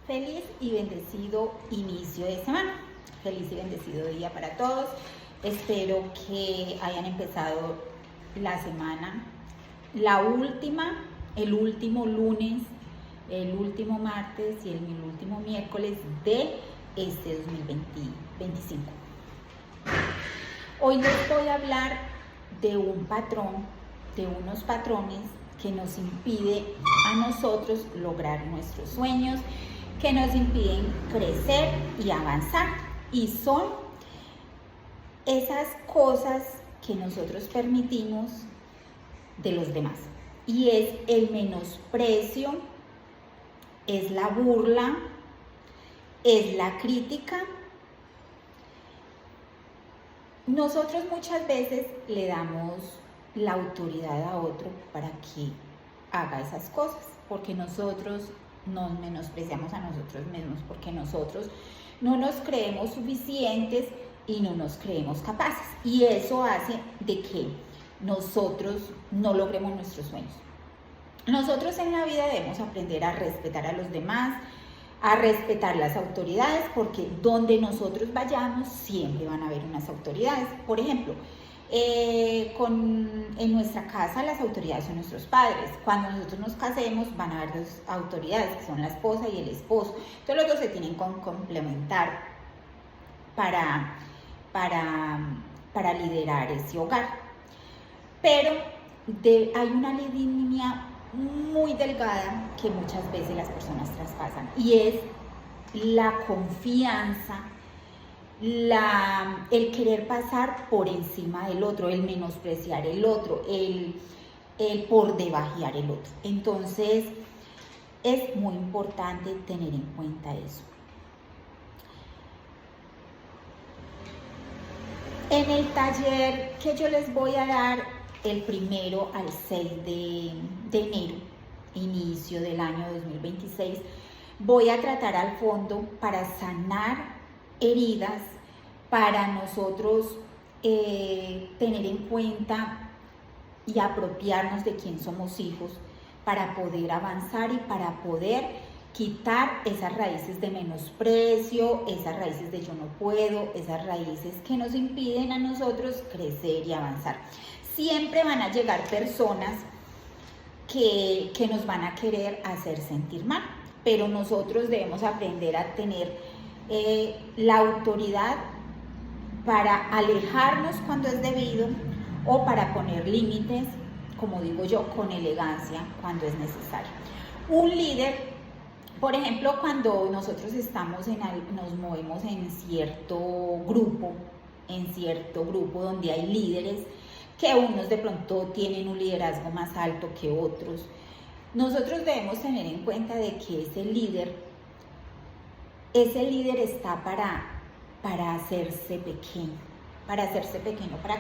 Feliz y bendecido inicio de semana. Feliz y bendecido día para todos. Espero que hayan empezado la semana, la última, el último lunes, el último martes y el último miércoles de este 2025. Hoy les voy a hablar de un patrón, de unos patrones que nos impide a nosotros lograr nuestros sueños, que nos impiden crecer y avanzar, y son esas cosas que nosotros permitimos de los demás, y es el menosprecio, es la burla, es la crítica. Nosotros muchas veces le damos la autoridad a otro para que haga esas cosas, porque nosotros nos menospreciamos a nosotros mismos, porque nosotros no nos creemos suficientes y no nos creemos capaces, y eso hace de que nosotros no logremos nuestros sueños. Nosotros en la vida debemos aprender a respetar a los demás, a respetar las autoridades, porque donde nosotros vayamos siempre van a haber unas autoridades. Por ejemplo, en nuestra casa las autoridades son nuestros padres. Cuando nosotros nos casemos van a haber dos autoridades, que son la esposa y el esposo. Entonces los dos se tienen que complementar para liderar ese hogar. Pero hay una línea muy delgada que muchas veces las personas traspasan, y es la confianza, el querer pasar por encima del otro, el menospreciar el otro, el por debajear el otro. Entonces es muy importante tener en cuenta eso. En el taller que yo les voy a dar el 1 al 6 de enero, inicio del año 2026, voy a tratar al fondo para sanar heridas, para nosotros tener en cuenta y apropiarnos de quién somos hijos, para poder avanzar y para poder quitar esas raíces de menosprecio, esas raíces de yo no puedo, esas raíces que nos impiden a nosotros crecer y avanzar. Siempre van a llegar personas que nos van a querer hacer sentir mal, pero nosotros debemos aprender a tener la autoridad para alejarnos cuando es debido, o para poner límites, como digo yo, con elegancia cuando es necesario. Un líder, por ejemplo, cuando nosotros nos movemos en cierto grupo donde hay líderes, que unos de pronto tienen un liderazgo más alto que otros, nosotros debemos tener en cuenta de que ese líder está para hacerse pequeño. ¿Para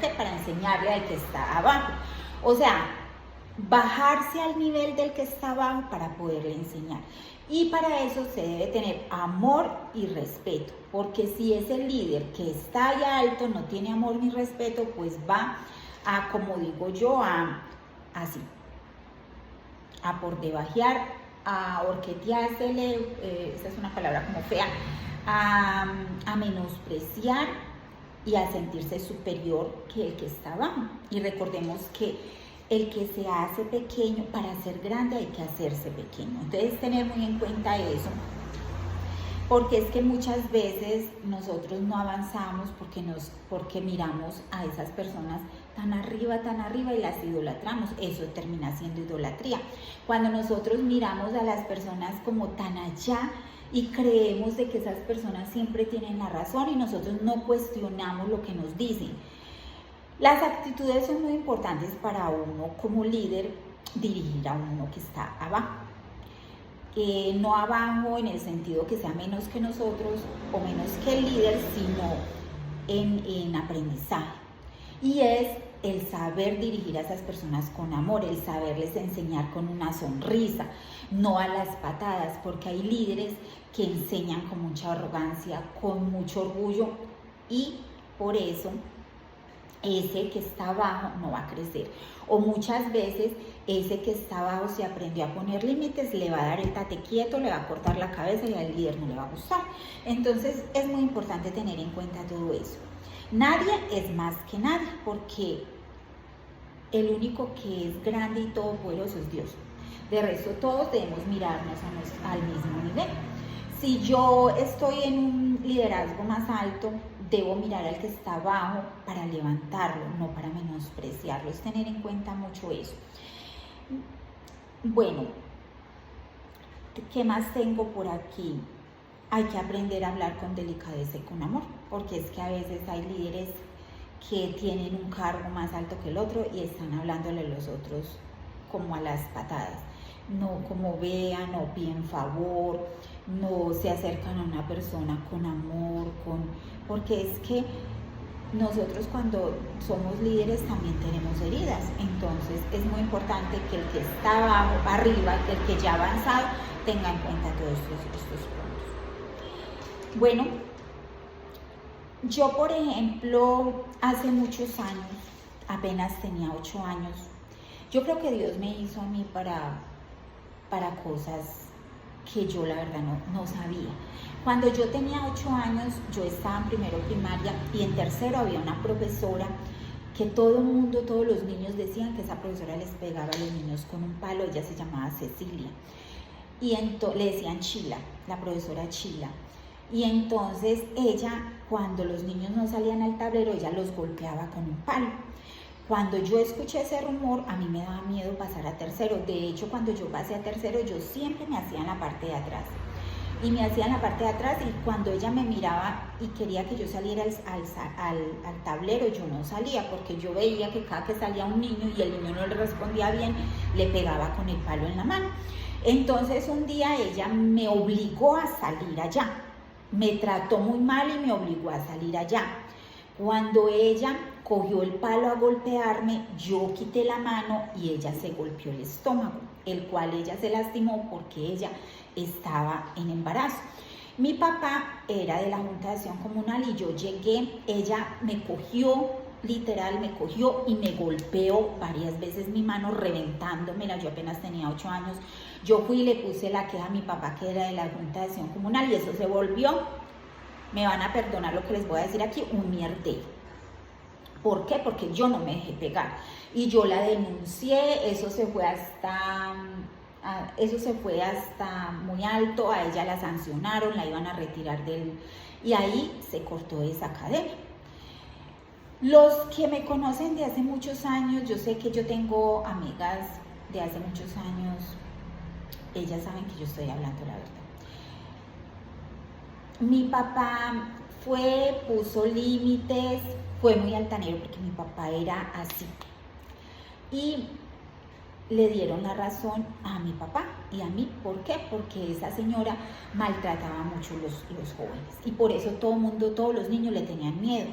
qué? Para enseñarle al que está abajo. O sea, bajarse al nivel del que está abajo para poderle enseñar. Y para eso se debe tener amor y respeto, porque si ese líder que está allá alto no tiene amor ni respeto, pues va a, como digo yo, a por debajear, a horqueteársele, esa es una palabra como fea, a menospreciar y a sentirse superior que el que está abajo. Y recordemos que el que se hace pequeño, para ser grande hay que hacerse pequeño. Entonces tener muy en cuenta eso, porque es que muchas veces nosotros no avanzamos porque miramos a esas personas tan arriba y las idolatramos. Eso termina siendo idolatría. Cuando nosotros miramos a las personas como tan allá y creemos de que esas personas siempre tienen la razón y nosotros no cuestionamos lo que nos dicen. Las actitudes son muy importantes para uno como líder, dirigir a uno que está abajo. No abajo en el sentido que sea menos que nosotros o menos que el líder, sino en aprendizaje. Y es el saber dirigir a esas personas con amor, el saberles enseñar con una sonrisa, no a las patadas, porque hay líderes que enseñan con mucha arrogancia, con mucho orgullo, y por eso ese que está abajo no va a crecer. O muchas veces ese que está abajo, si aprendió a poner límites, le va a dar el tate quieto, le va a cortar la cabeza y al líder no le va a gustar. Entonces es muy importante tener en cuenta todo eso. Nadie es más que nadie, porque el único que es grande y todopoderoso es Dios. De resto, todos debemos mirarnos al mismo nivel. Si yo estoy en un liderazgo más alto, debo mirar al que está abajo para levantarlo, no para menospreciarlo. Es tener en cuenta mucho eso. Bueno, ¿qué más tengo por aquí? Hay que aprender a hablar con delicadeza y con amor, porque es que a veces hay líderes que tienen un cargo más alto que el otro y están hablándole a los otros como a las patadas. No como vean, no piden favor, no se acercan a una persona con amor, porque es que nosotros cuando somos líderes también tenemos heridas. Entonces es muy importante que el que está abajo, arriba, el que ya ha avanzado, tenga en cuenta todos estos puntos. Bueno, yo por ejemplo, hace muchos años, apenas tenía 8 años, yo creo que Dios me hizo a mí para cosas que yo la verdad no sabía. Cuando yo tenía 8 años, yo estaba en primero primaria y en tercero había una profesora que todo el mundo, todos los niños decían que esa profesora les pegaba a los niños con un palo. Ella se llamaba Cecilia y le decían Chila, la profesora Chila. Y entonces ella, cuando los niños no salían al tablero, ella los golpeaba con un palo. Cuando yo escuché ese rumor, a mí me daba miedo pasar a tercero. De hecho, cuando yo pasé a tercero, yo siempre me hacía en la parte de atrás. Y me hacía en la parte de atrás, y cuando ella me miraba y quería que yo saliera al tablero, yo no salía, porque yo veía que cada que salía un niño y el niño no le respondía bien, le pegaba con el palo en la mano. Entonces un día ella me obligó a salir allá. Me trató muy mal y me obligó a salir allá. Cuando ella cogió el palo a golpearme, yo quité la mano y ella se golpeó el estómago, el cual ella se lastimó porque ella estaba en embarazo. Mi papá era de la Junta de Acción Comunal y yo llegué, ella me cogió, literal me cogió y me golpeó varias veces mi mano, reventándomela. Yo apenas tenía 8 años. Yo fui y le puse la queja a mi papá, que era de la Junta de Acción Comunal, y eso se volvió, me van a perdonar lo que les voy a decir aquí, un mierdero. ¿Por qué? Porque yo no me dejé pegar y yo la denuncié. Eso se fue hasta muy alto. A ella la sancionaron, la iban a retirar y ahí se cortó esa academia. Los que me conocen de hace muchos años, yo sé que yo tengo amigas de hace muchos años, ellas saben que yo estoy hablando la verdad. Mi papá puso límites, fue muy altanero porque mi papá era así. Y le dieron la razón a mi papá y a mí. ¿Por qué? Porque esa señora maltrataba mucho los jóvenes y por eso todos los niños le tenían miedo.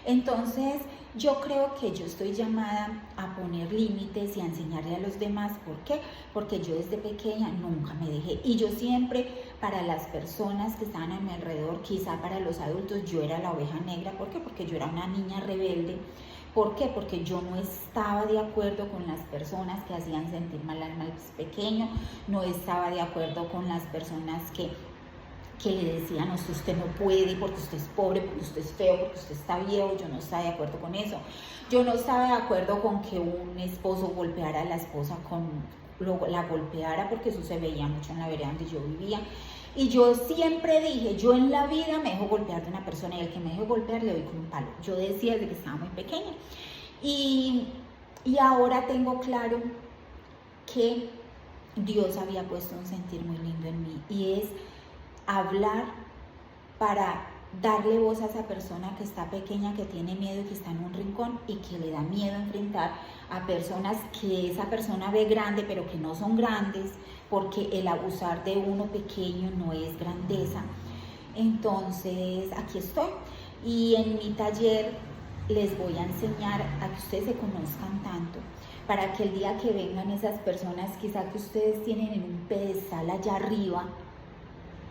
Entonces yo creo que yo estoy llamada a poner límites y a enseñarle a los demás. ¿Por qué? Porque yo desde pequeña nunca me dejé, y yo siempre, para las personas que estaban a mi alrededor, quizá para los adultos, yo era la oveja negra. ¿Por qué? Porque yo era una niña rebelde. ¿Por qué? Porque yo no estaba de acuerdo con las personas que hacían sentir mal al más pequeño, no estaba de acuerdo con las personas que le decían: usted no puede porque usted es pobre, porque usted es feo, porque usted está viejo. Yo no estaba de acuerdo con eso. Yo no estaba de acuerdo con que un esposo golpeara a la esposa, la golpeara, porque eso se veía mucho en la vereda donde yo vivía. Y yo siempre dije: yo en la vida me dejo golpear de una persona, y el que me dejo golpear le doy con un palo. Yo decía desde que estaba muy pequeña. Y ahora tengo claro que Dios había puesto un sentir muy lindo en mí, y es hablar para darle voz a esa persona que está pequeña, que tiene miedo y que está en un rincón y que le da miedo enfrentar a personas que esa persona ve grande pero que no son grandes, porque el abusar de uno pequeño no es grandeza. Entonces aquí estoy, y en mi taller les voy a enseñar a que ustedes se conozcan tanto, para que el día que vengan esas personas, quizá que ustedes tienen en un pedestal allá arriba,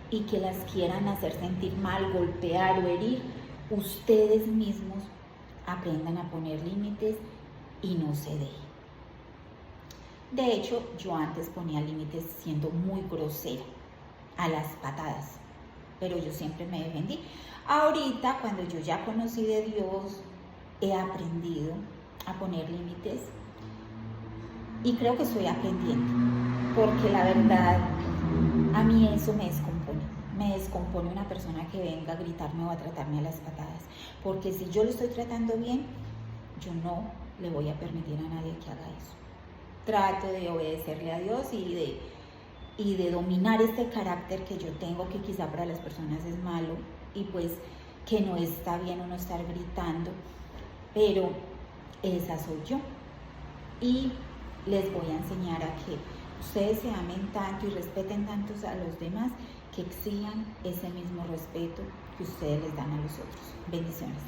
y que las quieran hacer sentir mal, golpear o herir, ustedes mismos aprendan a poner límites y no se dejen. De hecho, yo antes ponía límites siendo muy grosera, a las patadas, pero yo siempre me defendí. Ahorita, cuando yo ya conocí de Dios, he aprendido a poner límites y creo que estoy aprendiendo, porque la verdad, a mí eso me descompone una persona que venga a gritarme o a tratarme a las patadas, porque si yo lo estoy tratando bien, yo no le voy a permitir a nadie que haga eso. Trato de obedecerle a Dios y de dominar este carácter que yo tengo, que quizá para las personas es malo y pues que no está bien uno estar gritando, pero esa soy yo. Y les voy a enseñar a que ustedes se amen tanto y respeten tanto a los demás, que exijan ese mismo respeto que ustedes les dan a los otros. Bendiciones.